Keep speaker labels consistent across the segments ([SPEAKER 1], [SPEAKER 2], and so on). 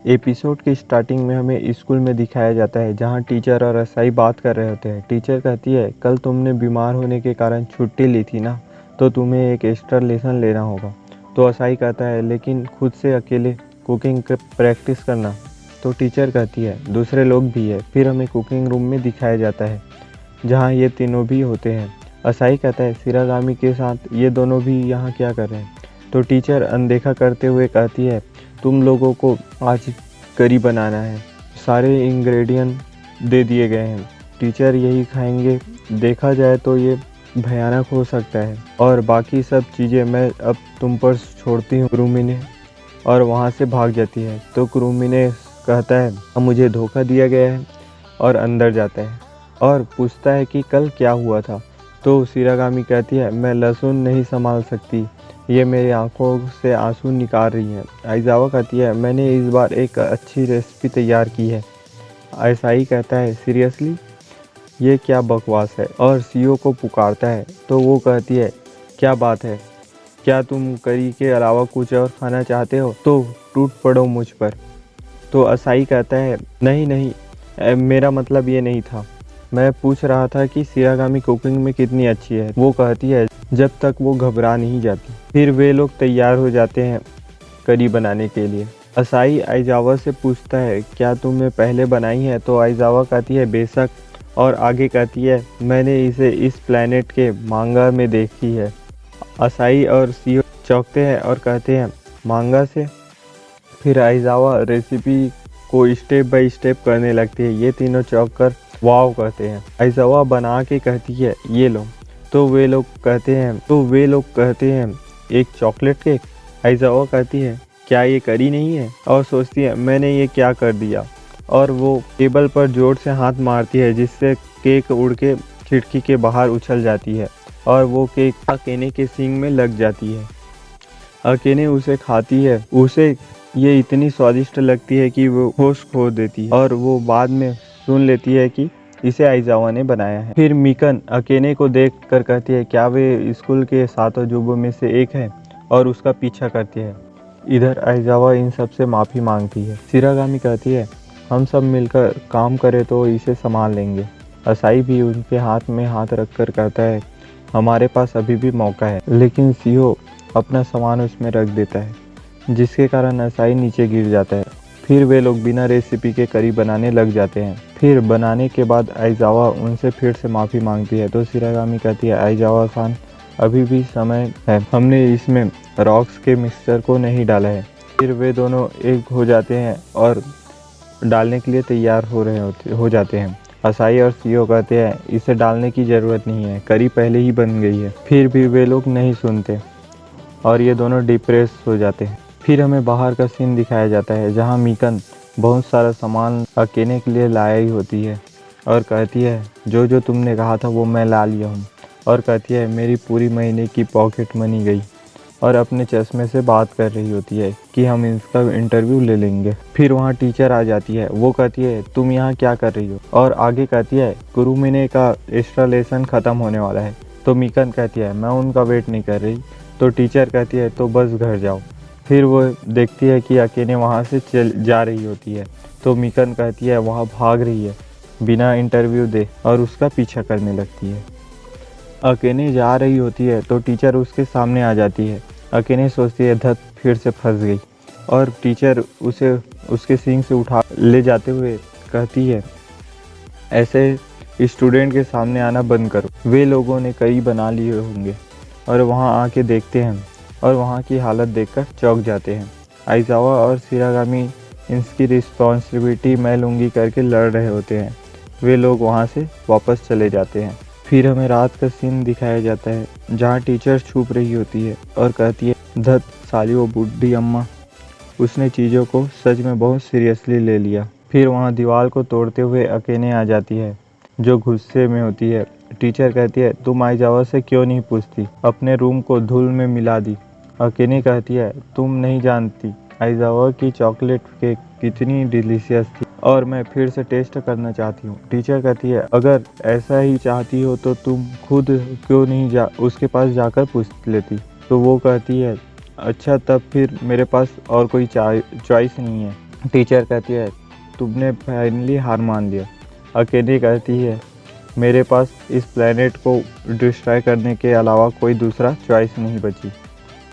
[SPEAKER 1] Episode के starting में हमें स्कूल में दिखाया जाता है जहां टीचर और असाई बात कर रहे होते हैं। टीचर कहती है, कल तुमने बीमार होने के कारण छुट्टी ली थी ना, तो तुम्हें एक एक्स्ट्रा लेसन लेना होगा। तो असाई कहता है, लेकिन खुद से अकेले कुकिंग प्रैक्टिस करना। तो टीचर कहती है, दूसरे लोग भी है। फिर हमें कुकिंग रूम में दिखाया जाता है जहाँ ये तीनों भी होते हैं। असाई कहता है, शिरागामी के साथ ये दोनों भी यहाँ क्या कर रहे हैं। तो टीचर अनदेखा करते हुए कहती है, तुम लोगों को आज करी बनाना है, सारे इंग्रेडिएंट दे दिए गए हैं, टीचर यही खाएंगे। देखा जाए तो ये भयानक हो सकता है और बाकी सब चीज़ें मैं अब तुम पर छोड़ती हूँ। कुरुमी ने और वहाँ से भाग जाती है। तो कुरुमी ने कहता है, अब मुझे धोखा दिया गया है और अंदर जाता है और पूछता है कि कल क्या हुआ था। तो शिरागामी कहती है, मैं लहसुन नहीं संभाल सकती, ये मेरी आंखों से आंसू निकाल रही है। आइजावा कहती है, मैंने इस बार एक अच्छी रेसिपी तैयार की है। असाई कहता है, सीरियसली, ये क्या बकवास है, और सीओ को पुकारता है। तो वो कहती है, क्या बात है, क्या तुम करी के अलावा कुछ और खाना चाहते हो? तो टूट पड़ो मुझ पर। तो असाई कहता है, नहीं, मेरा मतलब ये नहीं था, मैं पूछ रहा था कि शिरागामी कुकिंग में कितनी अच्छी है। वो कहती है, जब तक वो घबरा नहीं जाती। फिर वे लोग तैयार हो जाते हैं करी बनाने के लिए। असाई आइजावा से पूछता है, क्या तुमने पहले बनाई है? तो आइजावा कहती है, बेशक, और आगे कहती है, मैंने इसे इस प्लैनेट के मांगा में देखी है। असाई और सीओ चौंकते हैं और कहते हैं, मांगा से? फिर आइजावा रेसिपी को स्टेप बाय स्टेप करने लगती है। ये तीनों चौंक कर वाव कहते हैं। आइजावा बना के कहती है, ये लो। तो वे लोग कहते हैं एक चॉकलेट केक। आइजावा कहती है, क्या ये करी नहीं है? और सोचती है, मैंने ये क्या कर दिया। और वो टेबल पर जोर से हाथ मारती है जिससे केक उड़ के खिड़की के बाहर उछल जाती है और वो केक अकेने के सींग में लग जाती है। अकेने उसे खाती है। उसे ये इतनी स्वादिष्ट लगती है कि वो होश खो देती है और वो बाद में सुन लेती है कि इसे आइजावा ने बनाया है। फिर मिकन अकेने को देख कर कहती है, क्या वे स्कूल के 7 अजूबों में से एक है? और उसका पीछा करती है। इधर आइजावा इन सब से माफ़ी मांगती है। शिरागामी कहती है, हम सब मिलकर काम करें तो इसे संभाल लेंगे। असाई भी उनके हाथ में हाथ रखकर कहता है, हमारे पास अभी भी मौका है। लेकिन सीओ अपना सामान उसमें रख देता है जिसके कारण असाई नीचे गिर जाता है। फिर वे लोग बिना रेसिपी के करी बनाने लग जाते हैं। फिर बनाने के बाद आइजावा उनसे फिर से माफ़ी मांगती है। तो शिरागामी कहती है, आइजावा-सान, अभी भी समय है, हमने इसमें रॉक्स के मिक्सचर को नहीं डाला है। फिर वे दोनों एक हो जाते हैं और डालने के लिए तैयार हो जाते हैं। असाई और सीओ कहते हैं, इसे डालने की ज़रूरत नहीं है, करी पहले ही बन गई है। फिर भी वे लोग नहीं सुनते और ये दोनों डिप्रेस हो जाते हैं। फिर हमें बाहर का सीन दिखाया जाता है जहाँ मिकन बहुत सारा सामान अकेले के लिए लाई होती है और कहती है, जो तुमने कहा था वो मैं ला लिया हूँ। और कहती है, मेरी पूरी महीने की पॉकेट मनी गई। और अपने चश्मे से बात कर रही होती है कि हम इसका इंटरव्यू ले लेंगे। फिर वहाँ टीचर आ जाती है। वो कहती है, तुम यहाँ क्या कर रही हो? और आगे कहती है, कुरुमिने का एक्स्ट्रा लेसन ख़त्म होने वाला है। तो मिकन कहती है, मैं उनका वेट नहीं कर रही। तो टीचर कहती है, तो बस घर जाओ। फिर वो देखती है कि अकेले वहाँ से चल जा रही होती है। तो मिकन कहती है, वहाँ भाग रही है बिना इंटरव्यू दे, और उसका पीछा करने लगती है। अकेले जा रही होती है तो टीचर उसके सामने आ जाती है। अकेले सोचती है, धत, फिर से फंस गई। और टीचर उसे उसके सींग से उठा ले जाते हुए कहती है, ऐसे स्टूडेंट के सामने आना बंद करो। वे लोगों ने कई बना लिए होंगे और वहाँ आके देखते हैं और वहाँ की हालत देखकर चौंक जाते हैं। आइजावा और शिरागामी इसकी रिस्पॉन्सिबिलिटी मैं लूँगी करके लड़ रहे होते हैं। वे लोग वहाँ से वापस चले जाते हैं। फिर हमें रात का सीन दिखाया जाता है जहाँ टीचर छुप रही होती है और कहती है, धत साली, वो बूढ़ी अम्मा, उसने चीज़ों को सच में बहुत सीरियसली ले लिया। फिर वहाँ दीवार को तोड़ते हुए अकेले आ जाती है जो गुस्से में होती है। टीचर कहती है, तुम आइजावा से क्यों नहीं पूछती? अपने रूम को धूल में मिला दी। अकेले कहती है, तुम नहीं जानती आइजावा की चॉकलेट केक कितनी डिलीशियस थी और मैं फिर से टेस्ट करना चाहती हूँ। टीचर कहती है, अगर ऐसा ही चाहती हो तो तुम खुद क्यों नहीं उसके पास जाकर पूछ लेती। तो वो कहती है, अच्छा, तब फिर मेरे पास और कोई चॉइस नहीं है। टीचर कहती है तुमने फाइनली हार मान लिया। अकेने कहती है मेरे पास इस प्लेनेट को डिस्ट्रॉय करने के अलावा कोई दूसरा चॉइस नहीं बची,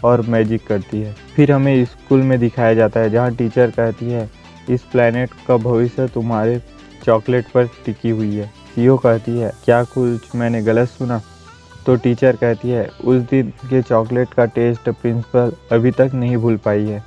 [SPEAKER 1] और मैजिक करती है। फिर हमें स्कूल में दिखाया जाता है जहाँ टीचर कहती है इस प्लेनेट का भविष्य तुम्हारे चॉकलेट पर टिकी हुई है। सीईओ कहती है क्या कुछ मैंने गलत सुना? तो टीचर कहती है उस दिन के चॉकलेट का टेस्ट प्रिंसिपल अभी तक नहीं भूल पाई है,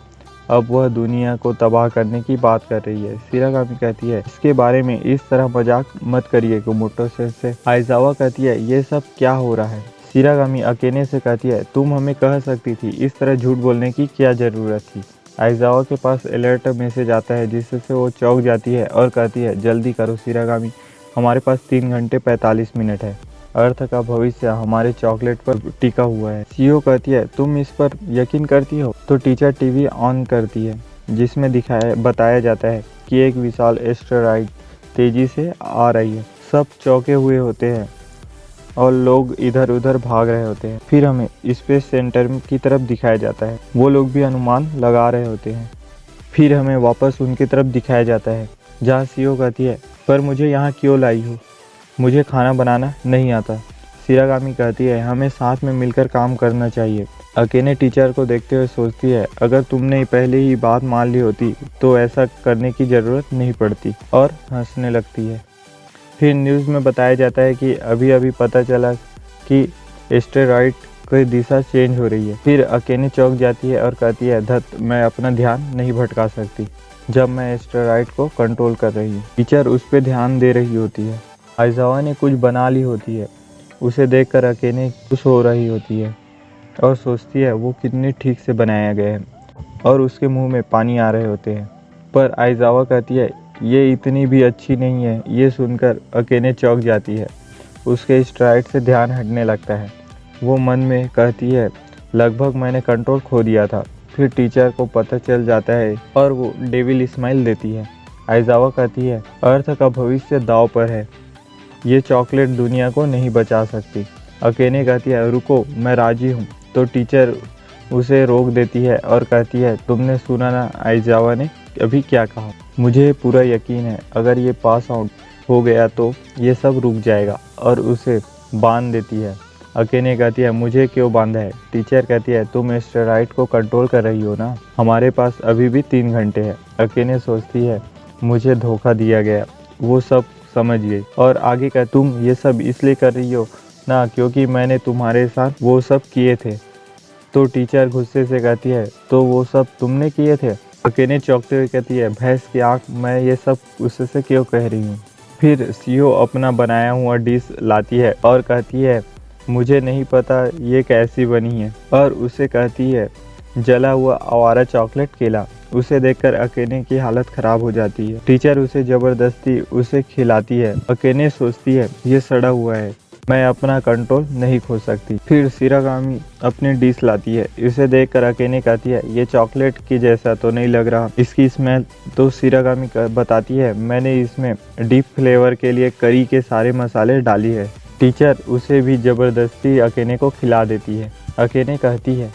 [SPEAKER 1] अब वह दुनिया को तबाह करने की बात कर रही है। शिरागामी कहती है इसके बारे में इस तरह मजाक मत करिए कुमोटो से। आइजावा कहती है ये सब क्या हो रहा है? शिरागामी अकेने से कहती है तुम हमें कह सकती थी, इस तरह झूठ बोलने की क्या ज़रूरत थी? आइजावा के पास अलर्ट मैसेज आता है जिससे वो चौंक जाती है और कहती है जल्दी करो शिरागामी, हमारे पास 3 घंटे 45 मिनट है। अर्थ का भविष्य हमारे चॉकलेट पर टिका हुआ है। सीईओ कहती है तुम इस पर यकीन करती हो? तो टीचर टीवी ऑन करती है जिसमें बताया जाता है कि एक विशाल एस्टेरॉइड तेजी से आ रही है। सब चौंके हुए होते हैं और लोग इधर उधर भाग रहे होते हैं। फिर हमें स्पेस सेंटर की तरफ दिखाया जाता है, वो लोग भी अनुमान लगा रहे होते हैं। फिर हमें वापस उनकी तरफ दिखाया जाता है जहाँ सीईओ कहती है पर मुझे यहाँ क्यों लाई हो? मुझे खाना बनाना नहीं आता। शिरागामी कहती है हमें साथ में मिलकर काम करना चाहिए। अकेने टीचर को देखते हुए सोचती है अगर तुमने पहले ही बात मान ली होती तो ऐसा करने की ज़रूरत नहीं पड़ती, और हंसने लगती है। फिर न्यूज़ में बताया जाता है कि अभी अभी पता चला कि एस्टेरॉइड की दिशा चेंज हो रही है। फिर अकेने चौंक जाती है और कहती है धत मैं अपना ध्यान नहीं भटका सकती जब मैं एस्टेरॉइड को कंट्रोल कर रही हूँ। टीचर उस पर ध्यान दे रही होती है। आइजावा ने कुछ बना ली होती है, उसे देखकर अकेने खुश हो रही होती है और सोचती है वो कितनी ठीक से बनाया गया है, और उसके मुंह में पानी आ रहे होते हैं। पर आइजावा कहती है ये इतनी भी अच्छी नहीं है। ये सुनकर अकेने चौंक जाती है, उसके स्ट्राइड से ध्यान हटने लगता है। वो मन में कहती है लगभग मैंने कंट्रोल खो दिया था। फिर टीचर को पता चल जाता है और वो डेविल स्माइल देती है। आइजावा कहती है अर्थ का भविष्य दांव पर है, ये चॉकलेट दुनिया को नहीं बचा सकती। अकेने कहती है रुको मैं राजी हूँ। तो टीचर उसे रोक देती है और कहती है तुमने सुना ना आइजावा ने अभी क्या कहा? मुझे पूरा यकीन है अगर ये पास आउट हो गया तो ये सब रुक जाएगा, और उसे बांध देती है। अकेने कहती है मुझे क्यों बांधा है? टीचर कहती है तुम एस्टेरॉइड को कंट्रोल कर रही हो ना, हमारे पास अभी भी 3 घंटे हैं। अकेने सोचती है मुझे धोखा दिया गया, वो सब समझ गई और आगे का तुम ये सब इसलिए कर रही हो ना क्योंकि मैंने तुम्हारे साथ वो सब किए थे। तो टीचर गुस्से से कहती है तो वो सब तुमने किए थे? अकेने चौंकते हुए कहती है भैंस की आँख, मैं ये सब उससे क्यों कह रही हूँ? फिर सीईओ अपना बनाया हुआ डिश लाती है और कहती है मुझे नहीं पता ये कैसी बनी है, और उसे कहती है जला हुआ आवारा चॉकलेट केला। उसे देखकर अकेने की हालत खराब हो जाती है। टीचर उसे जबरदस्ती उसे खिलाती है। अकेने सोचती है ये सड़ा हुआ है, मैं अपना कंट्रोल नहीं खो सकती। फिर शिरागामी अपनी डिश लाती है, इसे देखकर अकेने कहती है ये चॉकलेट की जैसा तो नहीं लग रहा, इसकी स्मेल। तो शिरागामी बताती है मैंने इसमें डीप फ्लेवर के लिए करी के सारे मसाले डाली है। टीचर उसे भी जबरदस्ती अकेने को खिला देती है। अकेने कहती है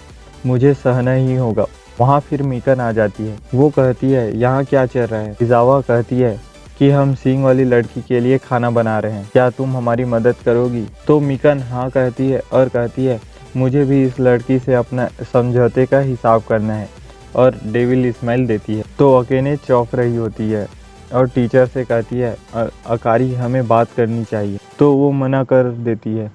[SPEAKER 1] मुझे सहना ही होगा। वहाँ फिर मीकन आ जाती है, वो कहती है यहाँ क्या चल रहा है? इजावा कहती है कि हम सींग वाली लड़की के लिए खाना बना रहे हैं, क्या तुम हमारी मदद करोगी? तो मीकन हाँ कहती है और कहती है मुझे भी इस लड़की से अपना समझौते का हिसाब करना है, और डेविल स्माइल देती है। तो अकेने चौंक रही होती है और टीचर से कहती है अकारी हमें बात करनी चाहिए। तो वो मना कर देती है,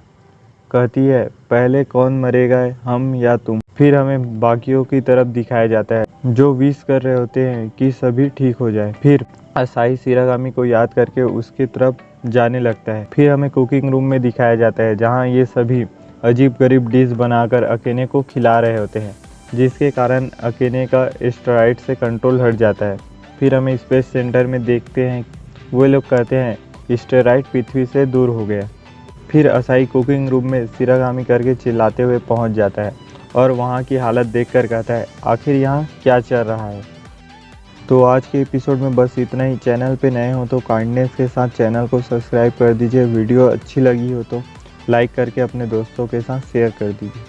[SPEAKER 1] कहती है पहले कौन मरेगा, हम या तुम? फिर हमें बाकियों की तरफ दिखाया जाता है जो विश कर रहे होते हैं कि सभी ठीक हो जाए। फिर असाई शिरागामी को याद करके उसकी तरफ जाने लगता है। फिर हमें कुकिंग रूम में दिखाया जाता है जहाँ ये सभी अजीब गरीब डिश बनाकर अकेने को खिला रहे होते हैं, जिसके कारण अकेने का एस्टेरॉइड से कंट्रोल हट जाता है। फिर हमें स्पेस सेंटर में देखते हैं, वो लोग कहते हैं एस्टेरॉइड पृथ्वी से दूर हो गया। फिर असाई कुकिंग रूम में शिरागामी करके चिल्लाते हुए पहुंच जाता है और वहां की हालत देखकर कहता है आखिर यहाँ क्या चल रहा है। तो आज के एपिसोड में बस इतना ही। चैनल पे नए हो तो काइंडनेस के साथ चैनल को सब्सक्राइब कर दीजिए। वीडियो अच्छी लगी हो तो लाइक करके अपने दोस्तों के साथ शेयर कर दीजिए।